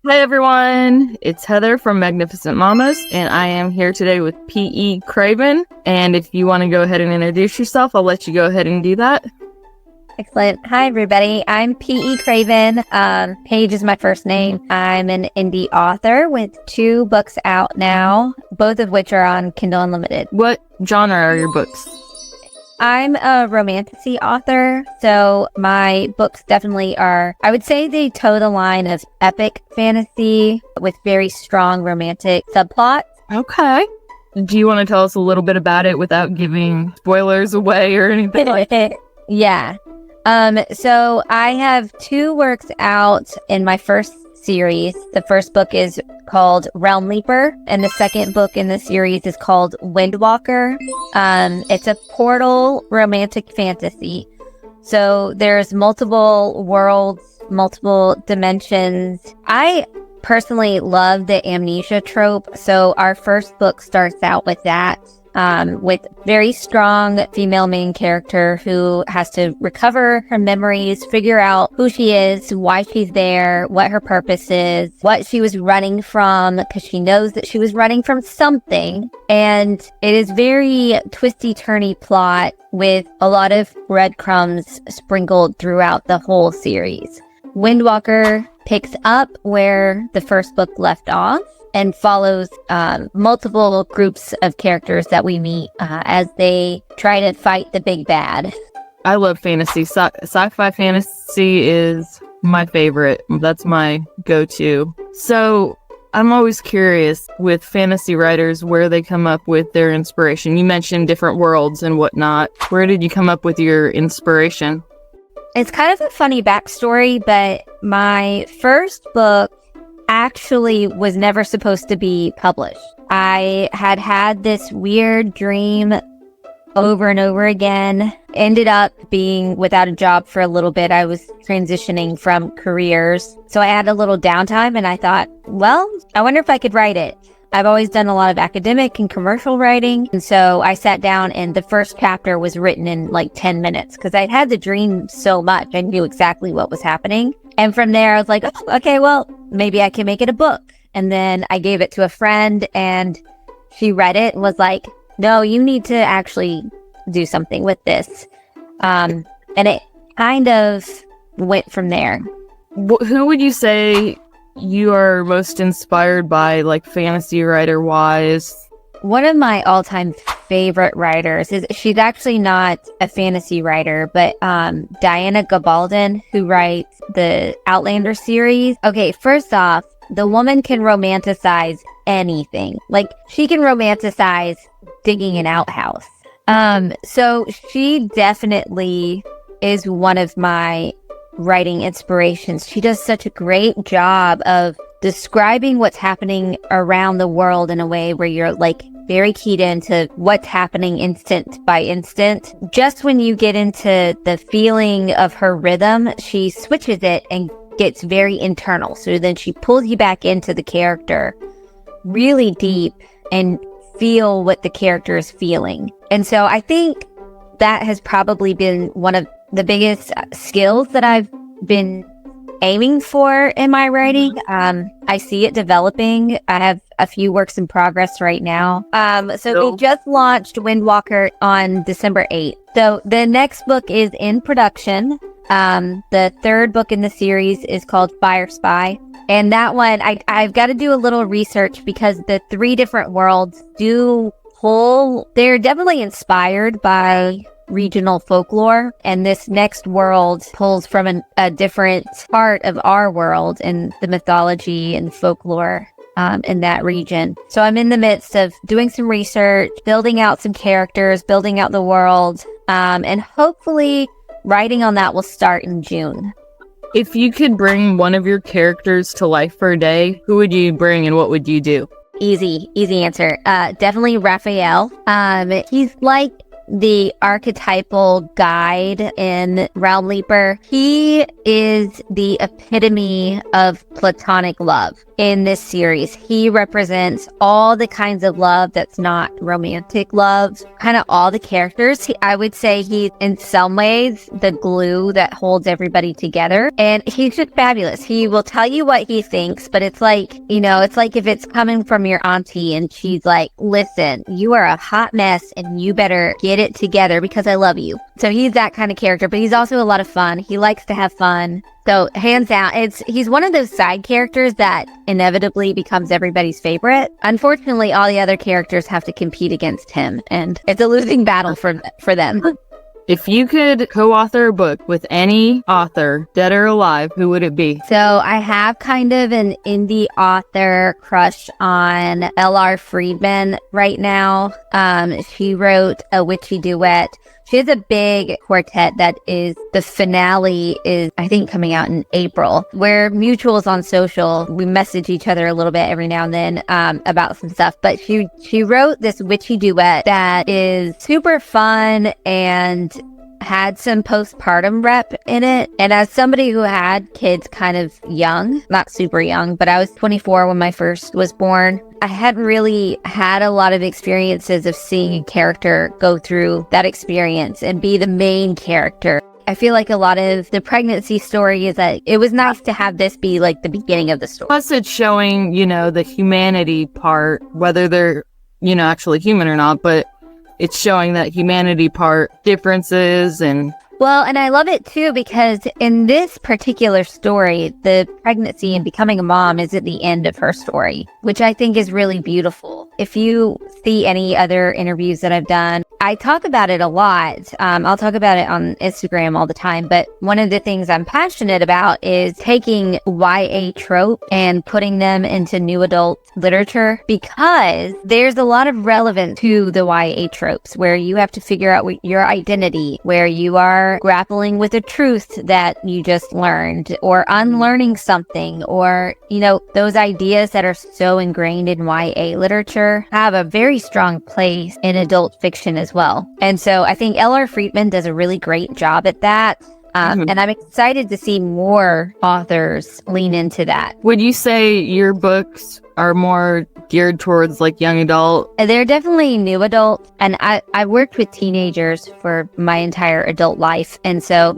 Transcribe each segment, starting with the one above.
Hi everyone, it's Heather from Magnificent Mommas, and I am here today with P.E. Craven. And if you want to go ahead and introduce yourself, I'll let you go ahead and do that. Excellent. Hi, everybody. I'm P.E. Craven. Paige is my first name. I'm an indie author with 2 books out now, both of which are on Kindle Unlimited. What genre are your books? I'm a romantasy author, so my books definitely are, I would say they toe the line of epic fantasy with very strong romantic subplots. Okay. Do you want to tell us a little bit about it without giving spoilers away or anything like that? Yeah. So I have 2 works out in my first series. The first book is called Ream Leaper, and the second book in the series is called Windwalker. It's a portal romantic fantasy. So there's multiple worlds, multiple dimensions. I personally love the amnesia trope, so our first book starts out with that. With very strong female main character who has to recover her memories, figure out who she is, why she's there, what her purpose is, what she was running from, because she knows that she was running from something. And it is very twisty-turny plot with a lot of breadcrumbs sprinkled throughout the whole series. Windwalker picks up where the first book left off and follows multiple groups of characters that we meet as they try to fight the big bad. I love fantasy. Sci-fi fantasy is my favorite. That's my go-to. So I'm always curious with fantasy writers where they come up with their inspiration. You mentioned different worlds and whatnot. Where did you come up with your inspiration? It's kind of a funny backstory, but my first book actually was never supposed to be published. I had this weird dream over and over again. Ended up being without a job for a little bit. I was transitioning from careers. So I had a little downtime and I thought, well, I wonder if I could write it. I've always done a lot of academic and commercial writing. And so I sat down and the first chapter was written in like 10 minutes because I'd had the dream so much. I knew exactly what was happening. And from there, I was like, oh, okay, well, maybe I can make it a book. And then I gave it to a friend and she read it and was like, no, you need to actually do something with this. And it kind of went from there. Who would you say you are most inspired by, like fantasy writer wise? One of my all-time favorite writers she's actually not a fantasy writer, but Diana Gabaldon, who writes the Outlander series. Okay, first off, the woman can romanticize anything. Like, she can romanticize digging an outhouse. So she definitely is one of my writing inspirations. She does such a great job of describing what's happening around the world in a way where you're like very keyed into what's happening instant by instant. Just when you get into the feeling of her rhythm, she switches it and gets very internal. So then she pulls you back into the character really deep and feel what the character is feeling. And so I think that has probably been one of the biggest skills that I've been aiming for in my writing. I see it developing. I have a few works in progress right now. So we just launched Windwalker on December 8th. So the next book is in production. The third book in the series is called Fire Spy. And that one, I've got to do a little research because the 3 different worlds they're definitely inspired by regional folklore, and this next world pulls from a different part of our world and the mythology and folklore in that region. So I'm in the midst of doing some research, building out some characters, building out the world, and hopefully writing on that will start in June. If you could bring one of your characters to life for a day, who would you bring and what would you do? Easy answer. Definitely Raphael. He's like the archetypal guide in Realm Leaper. He is the epitome of platonic love in this series. He represents all the kinds of love that's not romantic love, kind of all the characters. I would say he's in some ways the glue that holds everybody together, and he's just fabulous. He will tell you what he thinks, but it's like, it's like if it's coming from your auntie and she's like, listen, you are a hot mess and you better get it together because I love you. So he's that kind of character, but he's also a lot of fun. He likes to have fun. So hands down, he's one of those side characters that inevitably becomes everybody's favorite. Unfortunately, all the other characters have to compete against him, and it's a losing battle for them. If you could co-author a book with any author, dead or alive, who would it be? So I have kind of an indie author crush on L.R. Friedman right now. She wrote a witchy duet. She has a big quartet that is, the finale is, I think, coming out in April. We're mutuals on social. We message each other a little bit every now and then about some stuff. But she wrote this witchy duet that is super fun and had some postpartum rep in it. And as somebody who had kids kind of young, not super young, but I was 24 when my first was born, I hadn't really had a lot of experiences of seeing a character go through that experience and be the main character. I feel like a lot of the pregnancy story is that it was nice to have this be like the beginning of the story. Plus it's showing, the humanity part, whether they're, actually human or not, but it's showing that humanity part, differences and... Well, and I love it too, because in this particular story, the pregnancy and becoming a mom is at the end of her story, which I think is really beautiful. If you see any other interviews that I've done, I talk about it a lot. I'll talk about it on Instagram all the time, but one of the things I'm passionate about is taking YA trope and putting them into new adult literature, because there's a lot of relevance to the YA tropes where you have to figure out your identity, where you are grappling with a truth that you just learned, or unlearning something, or, those ideas that are so ingrained in YA literature have a very strong place in adult fiction as well. And so I think L.R. Friedman does a really great job at that. And I'm excited to see more authors lean into that. Would you say your books are more geared towards like young adult? They're definitely new adult. And I worked with teenagers for my entire adult life. And so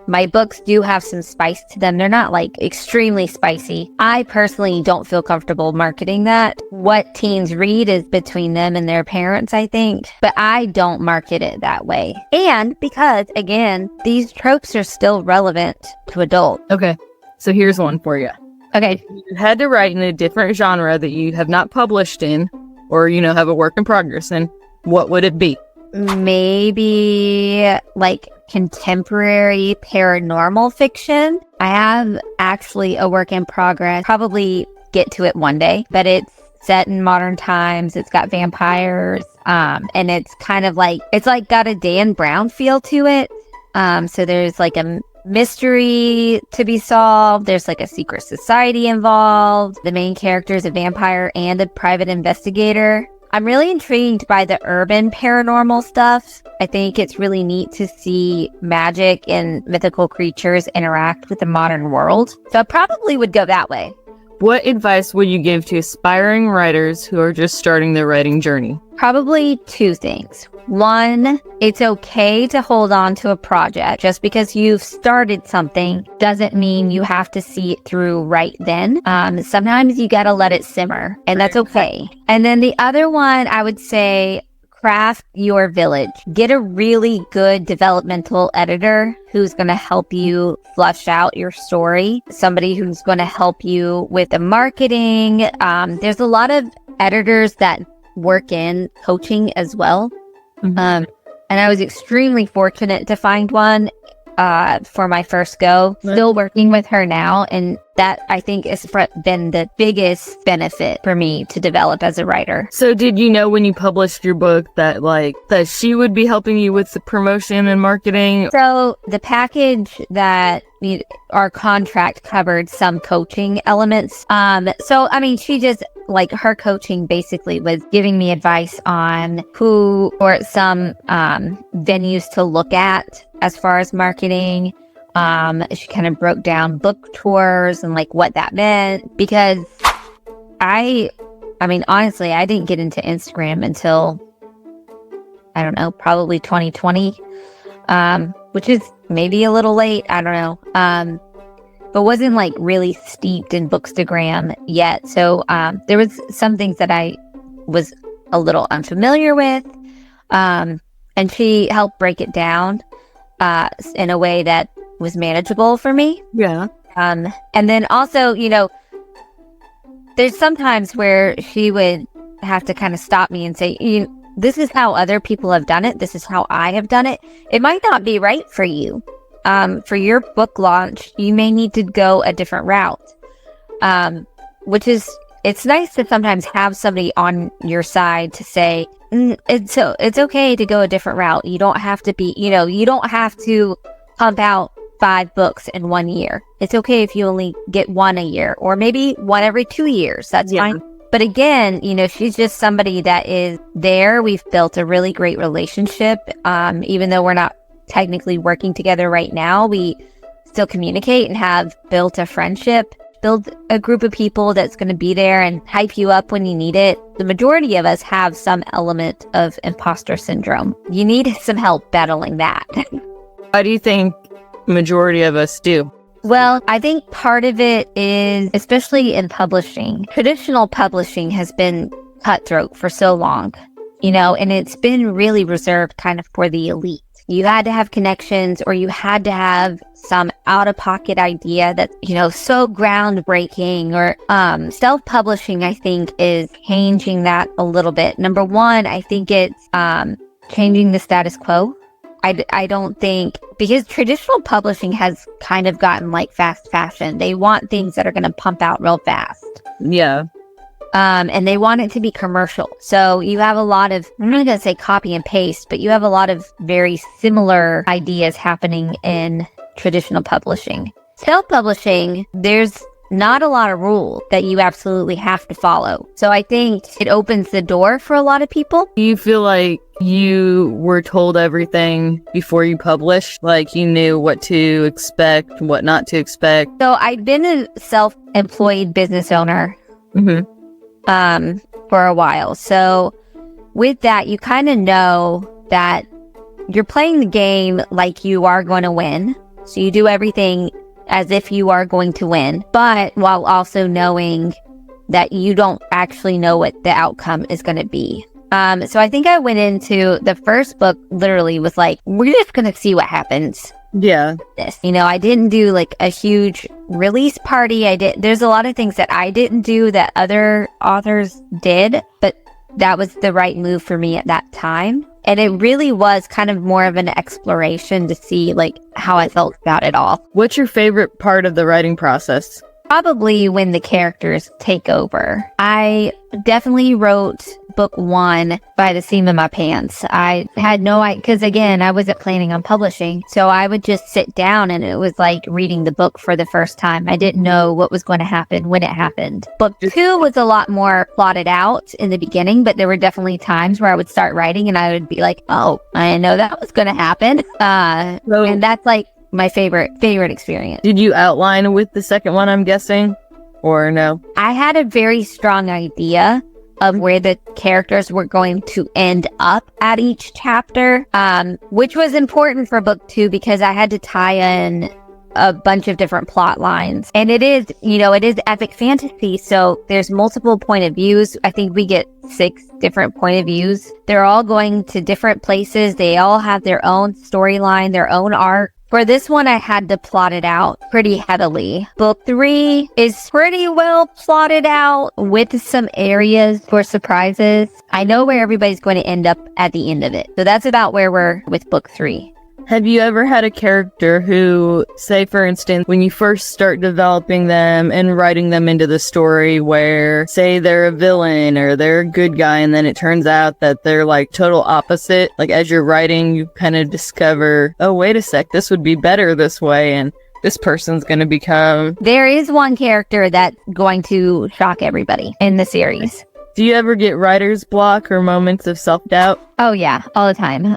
my books do have some spice to them. They're not like extremely spicy. I personally don't feel comfortable marketing that. What teens read is between them and their parents, I think. But I don't market it that way. And because, again, these tropes are still relevant to adults. Okay, so here's one for you. Okay. You had to write in a different genre that you have not published in, or, have a work in progress in. What would it be? Maybe like contemporary paranormal fiction. I have actually a work in progress. Probably get to it one day, but it's set in modern times. It's got vampires, and it's kind of like, it's like got a Dan Brown feel to it. So there's like a mystery to be solved. There's like a secret society involved. The main character is a vampire and a private investigator. I'm really intrigued by the urban paranormal stuff. I think it's really neat to see magic and mythical creatures interact with the modern world. So I probably would go that way. What advice would you give to aspiring writers who are just starting their writing journey? Probably two things. One, it's okay to hold on to a project. Just because you've started something doesn't mean you have to see it through right then. Sometimes you gotta let it simmer, and that's okay. And then the other one, I would say, craft your village. Get a really good developmental editor who's going to help you flush out your story. Somebody who's going to help you with the marketing. There's a lot of editors that work in coaching as well. And I was extremely fortunate to find one for my first go. Still working with her now, and that I think has been the biggest benefit for me to develop as a writer. So did you know when you published your book that that she would be helping you with the promotion and marketing? So the package that our contract covered some coaching elements. So I mean, she just like her coaching basically was giving me advice on who or some venues to look at as far as marketing. She kind of broke down book tours and like what that meant, because I mean, honestly, I didn't get into Instagram until, I don't know, probably 2020, which is maybe a little late. I don't know. But wasn't like really steeped in Bookstagram yet. So there was some things that I was a little unfamiliar with. And she helped break it down in a way that was manageable for me. Yeah. And then also, you know, there's sometimes where she would have to kind of stop me and say, this is how other people have done it. This is how I have done it. It might not be right for you. For your book launch, you may need to go a different route. It's nice to sometimes have somebody on your side to say, it's okay to go a different route. You don't have to be, you don't have to pump out 5 books in 1 year. It's okay if you only get 1 a year, or maybe 1 every 2 years. That's fine. But again, she's just somebody that is there. We've built a really great relationship. Even though we're not technically working together right now, we still communicate and have built a friendship, build a group of people that's going to be there and hype you up when you need it. The majority of us have some element of imposter syndrome. You need some help battling that. Why do you think majority of us do? Well, I think part of it is, especially in publishing, traditional publishing has been cutthroat for so long, and it's been really reserved kind of for the elite. You had to have connections, or you had to have some out-of-pocket idea that's, so groundbreaking. Or self-publishing, I think, is changing that a little bit. Number one, I think it's changing the status quo. I don't think, because traditional publishing has kind of gotten like fast fashion. They want things that are going to pump out real fast. Yeah. And they want it to be commercial. So you have a lot of, I'm not going to say copy and paste, but you have a lot of very similar ideas happening in traditional publishing. Self-publishing, there's not a lot of rules that you absolutely have to follow. So I think it opens the door for a lot of people. Do you feel like you were told everything before you published? Like you knew what to expect, what not to expect? So I've been a self-employed business owner for a while. So with that, you kind of know that you're playing the game like you are going to win. So you do everything as if you are going to win, but while also knowing that you don't actually know what the outcome is going to be. So I think I went into the first book literally was like, we're just going to see what happens. Yeah. I didn't do like a huge release party. There's a lot of things that I didn't do that other authors did, but that was the right move for me at that time. And it really was kind of more of an exploration to see like how I felt about it all. What's your favorite part of the writing process? Probably when the characters take over. I definitely wrote book 1 by the seam of my pants. I had no idea, because again, I wasn't planning on publishing. So I would just sit down and it was like reading the book for the first time. I didn't know what was going to happen when it happened. Book 2 was a lot more plotted out in the beginning, but there were definitely times where I would start writing and I would be like, oh, I know that was going to happen. And that's like my favorite experience. Did you outline with the second one, I'm guessing, or no? I had a very strong idea of where the characters were going to end up at each chapter, which was important for book 2 because I had to tie in a bunch of different plot lines. And it is epic fantasy, so there's multiple point of views. I think we get 6 different point of views. They're all going to different places. They all have their own storyline, their own arc. For this one, I had to plot it out pretty heavily. Book 3 is pretty well plotted out with some areas for surprises. I know where everybody's going to end up at the end of it. So that's about where we're with book 3. Have you ever had a character who, say for instance, when you first start developing them and writing them into the story where, say they're a villain or they're a good guy and then it turns out that they're like total opposite? Like as you're writing, you kind of discover, oh, wait a sec, this would be better this way. And this person's going to become. There is one character that's going to shock everybody in the series. Do you ever get writer's block or moments of self-doubt? Oh yeah, all the time.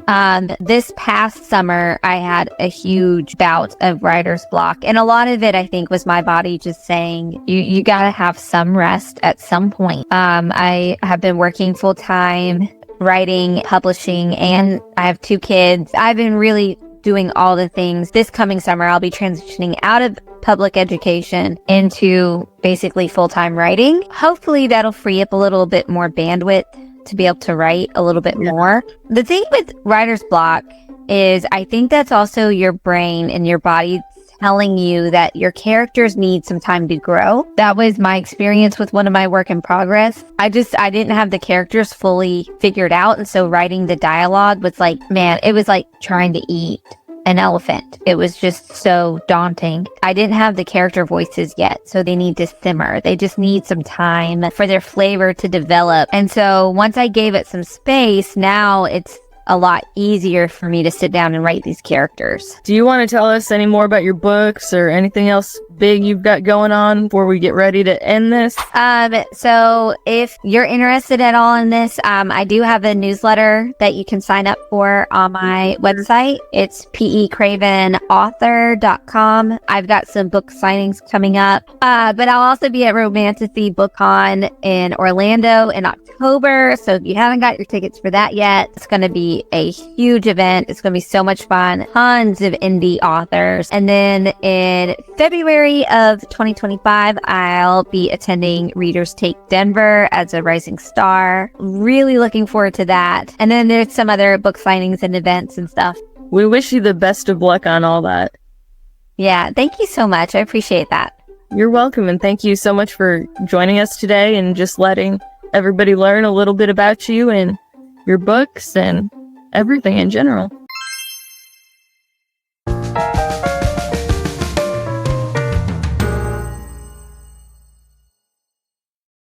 This past summer, I had a huge bout of writer's block. And a lot of it, I think, was my body just saying, you gotta have some rest at some point. I have been working full time, writing, publishing, and I have 2 kids. I've been really doing all the things. This coming summer, I'll be transitioning out of public education into basically full-time writing. Hopefully that'll free up a little bit more bandwidth to be able to write a little bit more. The thing with writer's block is I think that's also your brain and your body telling you that your characters need some time to grow. That was my experience with one of my work in progress. I didn't have the characters fully figured out. And so writing the dialogue was like, man, it was like trying to eat an elephant. It was just so daunting. I didn't have the character voices yet, so they need to simmer. They just need some time for their flavor to develop. And so once I gave it some space, now it's a lot easier for me to sit down and write these characters. Do you want to tell us any more about your books or anything else big you've got going on before we get ready to end this? So if you're interested at all in this, I do have a newsletter that you can sign up for on my website. It's pecravenauthor.com. I've got some book signings coming up, but I'll also be at Romantasy BookCon in Orlando in October. So if you haven't got your tickets for that yet, it's going to be a huge event. It's going to be so much fun. Tons of indie authors. And then in February of 2025, I'll be attending Readers Take Denver as a rising star. Really looking forward to that. And then there's some other book signings and events and stuff. We wish you the best of luck on all that. Yeah, thank you so much. I appreciate that. You're welcome. And thank you so much for joining us today and just letting everybody learn a little bit about you and your books and everything in general.